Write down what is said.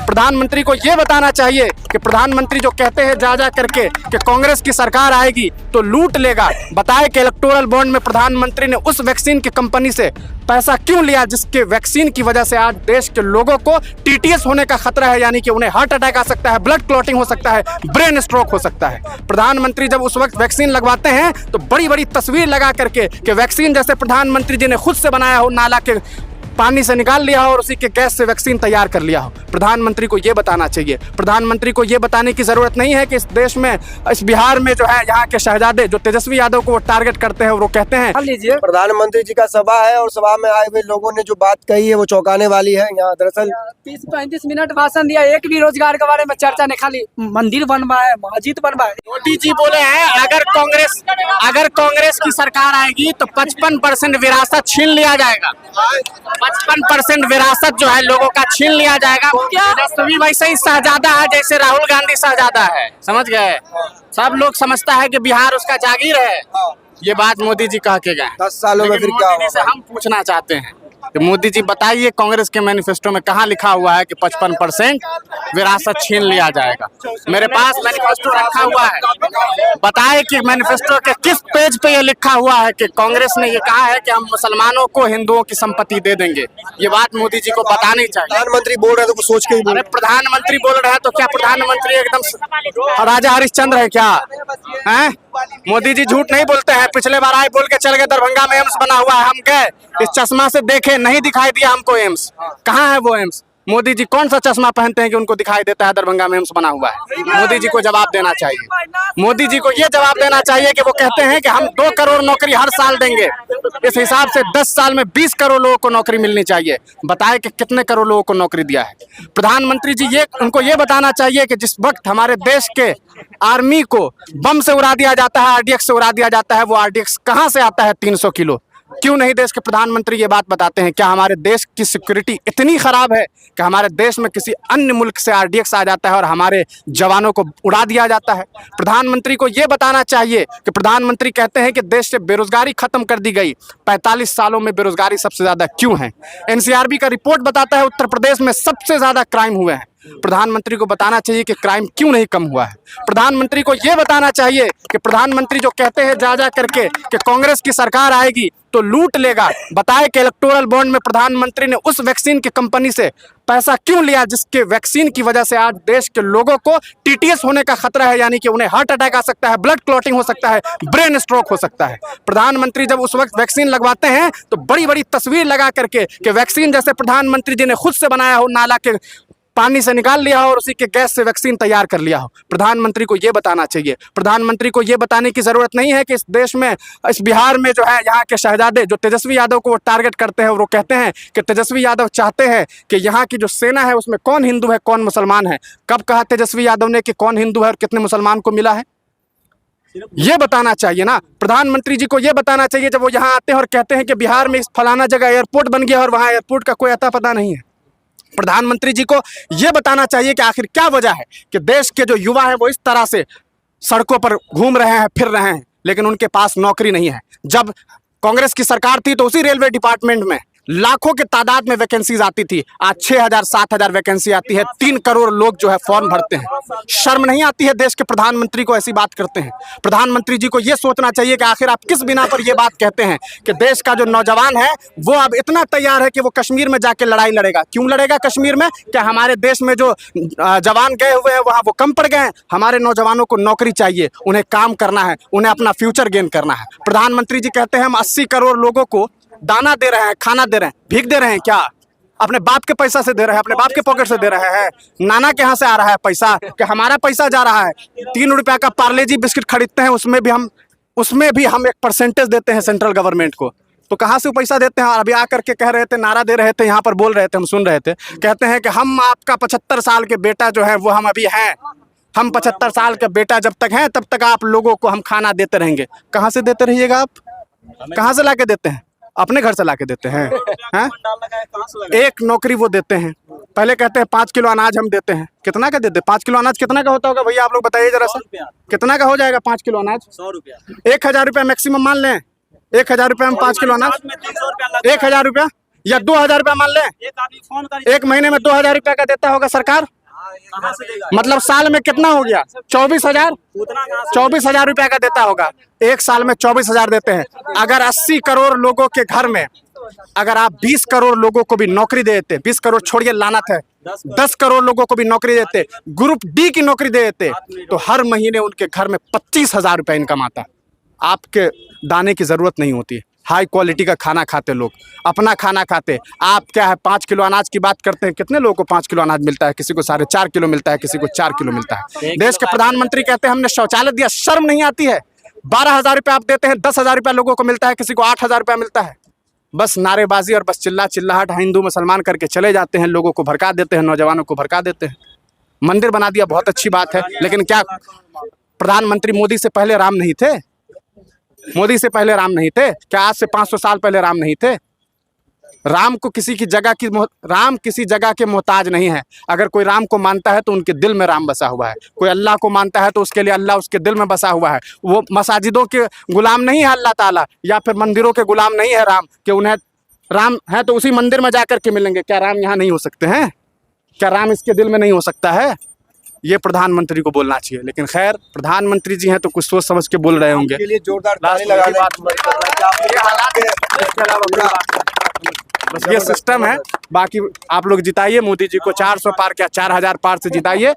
प्रधानमंत्री को ये बताना चाहिए कि प्रधानमंत्री जो कहते हैं जा करके कि कांग्रेस की सरकार आएगी तो लूट लेगा, बताए कि इलेक्टोरल बॉन्ड में प्रधानमंत्री ने उस वैक्सीन की कंपनी से पैसा क्यों लिया जिसके वैक्सीन की वजह से आज देश के लोगों को टीटीएस होने का खतरा है, यानी कि उन्हें हार्ट अटैक आ सकता है, ब्लड क्लॉटिंग हो सकता है, ब्रेन स्ट्रोक हो सकता है। प्रधानमंत्री जब उस वक्त वैक्सीन लगवाते हैं तो बड़ी बड़ी तस्वीर लगा करके कि वैक्सीन जैसे प्रधानमंत्री जी ने खुद से बनाया हो, नाला के पानी से निकाल लिया हो और उसी के गैस से वैक्सीन तैयार कर लिया हो। प्रधानमंत्री को ये बताना चाहिए। प्रधानमंत्री को ये बताने की जरूरत नहीं है कि इस देश में, इस बिहार में जो है यहाँ के शहजादे जो तेजस्वी यादव को वो टारगेट करते हैं और वो कहते हैं लीजिए प्रधानमंत्री जी का सभा है और सभा में आए हुए लोगों ने जो बात कही है वो चौंकाने वाली है। यहाँ दरअसल 30-35 मिनट भाषण दिया, एक भी रोजगार के बारे में चर्चा नहीं, खाली मंदिर बनवाए, मस्जिद बनवाए। मोदी जी बोले हैं अगर कांग्रेस की सरकार आएगी तो 55% विरासत छीन लिया जाएगा। 55% विरासत जो है लोगों का छीन लिया जाएगा। तेजस्वी वैसे ही शहजादा है जैसे राहुल गांधी शहजादा है, समझ गए? सब लोग समझता है कि बिहार उसका जागीर है। ये बात मोदी जी कह के गए। 10 सालों में फिर क्या होगा? हम पूछना चाहते हैं कि मोदी जी बताइए कांग्रेस के मैनिफेस्टो में कहाँ लिखा हुआ है कि 55% विरासत छीन लिया जाएगा? मेरे पास मैनिफेस्टो रखा हुआ है, बताए कि मैनिफेस्टो के किस पेज पे ये लिखा हुआ है कि कांग्रेस ने ये कहा है कि हम मुसलमानों को हिंदुओं की संपत्ति दे देंगे। ये बात मोदी जी को बतानी चाहिए। प्रधानमंत्री बोल रहे हैं तो कुछ सोच के ही बोल। अरे प्रधानमंत्री बोल रहे हैं तो क्या प्रधानमंत्री एकदम राजा हरिश्चंद्र है क्या? हैं? मोदी जी झूठ नहीं बोलते हैं। पिछले बार आए बोल के चल गए दरभंगा में एम्स बना हुआ है, हम गए इस चश्मा से देखे, नहीं दिखाई दिया हमको एम्स। कहाँ है वो एम्स? मोदी जी कौन सा चश्मा पहनते हैं कि उनको दिखाई देता है दरभंगा में एम्स बना हुआ है? मोदी जी को जवाब देना चाहिए। मोदी जी को ये जवाब देना चाहिए कि वो कहते हैं कि हम 2 करोड़ नौकरी हर साल देंगे। इस हिसाब से 10 साल में 20 करोड़ लोगों को नौकरी मिलनी चाहिए। बताए कि कितने करोड़ लोगों को नौकरी दिया है? प्रधानमंत्री जी उनको ये बताना चाहिए कि जिस वक्त हमारे देश के आर्मी को बम से उड़ा दिया जाता है, आरडीएक्स से उड़ा दिया जाता है, वो आरडीएक्स कहाँ से आता है 300 किलो? क्यों नहीं देश के प्रधानमंत्री ये बात बताते हैं? क्या हमारे देश की सिक्योरिटी इतनी खराब है कि हमारे देश में किसी अन्य मुल्क से आरडीएक्स आ जाता है और हमारे जवानों को उड़ा दिया जाता है? प्रधानमंत्री को ये बताना चाहिए कि प्रधानमंत्री कहते हैं कि देश से बेरोजगारी खत्म कर दी गई। 45 सालों में बेरोजगारी सबसे ज्यादा क्यों है? एनसीआरबी का रिपोर्ट बताता है उत्तर प्रदेश में सबसे ज्यादा क्राइम हुए हैं। प्रधानमंत्री को बताना चाहिए कि क्राइम क्यों नहीं कम हुआ है। प्रधानमंत्री को यह बताना चाहिए कि प्रधानमंत्री जो कहते हैं जा करके कि कांग्रेस की सरकार आएगी तो लूट लेगा, बताए कि इलेक्टोरल बॉन्ड में प्रधानमंत्री ने उस वैक्सीन की कंपनी से पैसा क्यों लिया जिसके वैक्सीन की वजह से आज देश के लोगों को टीटीएस होने का खतरा है, यानी कि उन्हें हार्ट अटैक आ सकता है, ब्लड क्लॉटिंग हो सकता है, ब्रेन स्ट्रोक हो सकता है। प्रधानमंत्री जब उस वक्त वैक्सीन लगवाते हैं तो बड़ी बड़ी तस्वीर लगा करके कि वैक्सीन जैसे प्रधानमंत्री जी ने खुद से बनाया हो, नाला के पानी से निकाल लिया हो और उसी के गैस से वैक्सीन तैयार कर लिया हो। प्रधानमंत्री को ये बताना चाहिए। प्रधानमंत्री को ये बताने की जरूरत नहीं है कि इस देश में, इस बिहार में जो है यहाँ के शहजादे जो तेजस्वी यादव को वो टारगेट करते हैं और वो कहते हैं कि तेजस्वी यादव चाहते हैं कि यहाँ की जो सेना है उसमें कौन हिंदू है कौन मुसलमान है। कब कहा तेजस्वी यादव ने कि कौन हिंदू है और कितने मुसलमान को मिला है? ये बताना चाहिए ना। प्रधानमंत्री जी को ये बताना चाहिए जब वो यहाँ आते हैं और कहते हैं कि बिहार में इस फलाना जगह एयरपोर्ट बन गया और वहाँ एयरपोर्ट का कोई अता पता नहीं है। प्रधानमंत्री जी को यह बताना चाहिए कि आखिर क्या वजह है कि देश के जो युवा हैं वो इस तरह से सड़कों पर घूम रहे हैं, फिर रहे हैं, लेकिन उनके पास नौकरी नहीं है। जब कांग्रेस की सरकार थी तो उसी रेलवे डिपार्टमेंट में लाखों के तादाद में वैकेंसीज आती थी, आज 6,000-7,000 वैकेंसी आती है। 3 करोड़ लोग जो है फॉर्म भरते हैं। शर्म नहीं आती है देश के प्रधानमंत्री को ऐसी बात करते हैं? प्रधानमंत्री जी को यह सोचना चाहिए कि आखिर आप किस बिना पर यह बात कहते हैं कि देश का जो नौजवान है वो अब इतना तैयार है कि वो कश्मीर में जाके लड़ाई लड़ेगा। क्यों लड़ेगा कश्मीर में? क्या हमारे देश में जो जवान गए हुए हैं वहाँ वो कम पड़ गए हैं? हमारे नौजवानों को नौकरी चाहिए, उन्हें काम करना है, उन्हें अपना फ्यूचर गेन करना है। प्रधानमंत्री जी कहते हैं हम 80 करोड़ लोगों को दाना दे रहे हैं, खाना दे रहे हैं। भीख दे रहे हैं क्या? अपने बाप के पैसा से दे रहे हैं, अपने बाप के पॉकेट से दे रहे हैं? नाना के यहाँ से आ रहा है पैसा कि हमारा पैसा जा रहा है? 3 रुपया का पार्ले जी बिस्किट खरीदते हैं, उसमें भी हम एक परसेंटेज देते हैं सेंट्रल गवर्नमेंट को। तो कहाँ से पैसा देते हैं? अभी आकर के कह रहे थे, नारा दे रहे थे, यहाँ पर बोल रहे थे, हम सुन रहे थे, कहते हैं कि हम आपका 75 साल के बेटा जो है वो हम अभी हैं, हम 75 साल का बेटा जब तक हैं तब तक आप लोगों को हम खाना देते रहेंगे। कहाँ से देते रहिएगा आप? कहाँ से ला के देते हैं? अपने घर से ला के देते हैं? एक नौकरी वो देते हैं। पहले कहते हैं 5 किलो अनाज हम देते हैं। कितना का देते हैं? 5 किलो अनाज कितना का होता होगा भैया, आप लोग बताइए जरा सा। कितना का हो जाएगा 5 किलो अनाज? 100 रुपया। 1,000 रुपया मैक्सिमम मान लें। 1,000 रुपया में 5 किलो अनाज, 1,000 रुपया या 2000 रुपया मान लें, एक महीने में 2000 रुपया का देता होगा सरकार, मतलब साल में कितना हो गया? 24,000, 24,000 रुपया का देता होगा। एक साल में 24,000 देते हैं। अगर 80 करोड़ लोगों के घर में अगर आप 20 करोड़ लोगों को भी नौकरी दे देते, 20 करोड़ छोड़िए लानत है, 10 करोड़ लोगों को भी नौकरी देते, ग्रुप डी की नौकरी दे देते, तो हर महीने उनके घर में 25,000 रुपया इनकम आता। आपके दाने की जरूरत नहीं होती। हाई क्वालिटी का खाना खाते लोग, अपना खाना खाते। आप क्या है 5 किलो अनाज की बात करते हैं, कितने लोगों को 5 किलो अनाज मिलता है? किसी को 4.5 किलो मिलता है, किसी को 4 किलो मिलता है। देश के प्रधानमंत्री कहते हैं हमने शौचालय दिया, शर्म नहीं आती है? 12,000 रुपया आप देते हैं, 10,000 रुपया लोगों को मिलता है, किसी को 8,000 रुपया मिलता है। बस नारेबाजी और बस चिल्लाहट हिंदू मुसलमान करके चले जाते हैं, लोगों को भड़का देते हैं, नौजवानों को भड़का देते हैं। मंदिर बना दिया, बहुत अच्छी बात है, लेकिन क्या प्रधानमंत्री मोदी से पहले राम नहीं थे? मोदी से पहले राम नहीं थे क्या? आज से 500 साल पहले राम नहीं थे? राम को राम किसी जगह के मोहताज नहीं है। अगर कोई राम को मानता है तो उनके दिल में राम बसा हुआ है। कोई अल्लाह को मानता है तो उसके लिए अल्लाह उसके दिल में बसा हुआ है। वो मसाजिदों के गुलाम नहीं है अल्लाह ताला, या फिर मंदिरों के गुलाम नहीं है राम, कि उन्हें राम है तो उसी मंदिर में जाकर के मिलेंगे। क्या राम यहाँ नहीं हो सकते हैं? क्या राम इसके दिल में नहीं हो सकता है? ये प्रधानमंत्री को बोलना चाहिए। लेकिन खैर, प्रधानमंत्री जी हैं तो कुछ सोच समझ के बोल रहे होंगे। के लिए जोरदार ताली लगाने बस ये सिस्टम है। बाकी आप लोग जिताइए मोदी जी को, 400 पार क्या 4,000 पार से जिताइए।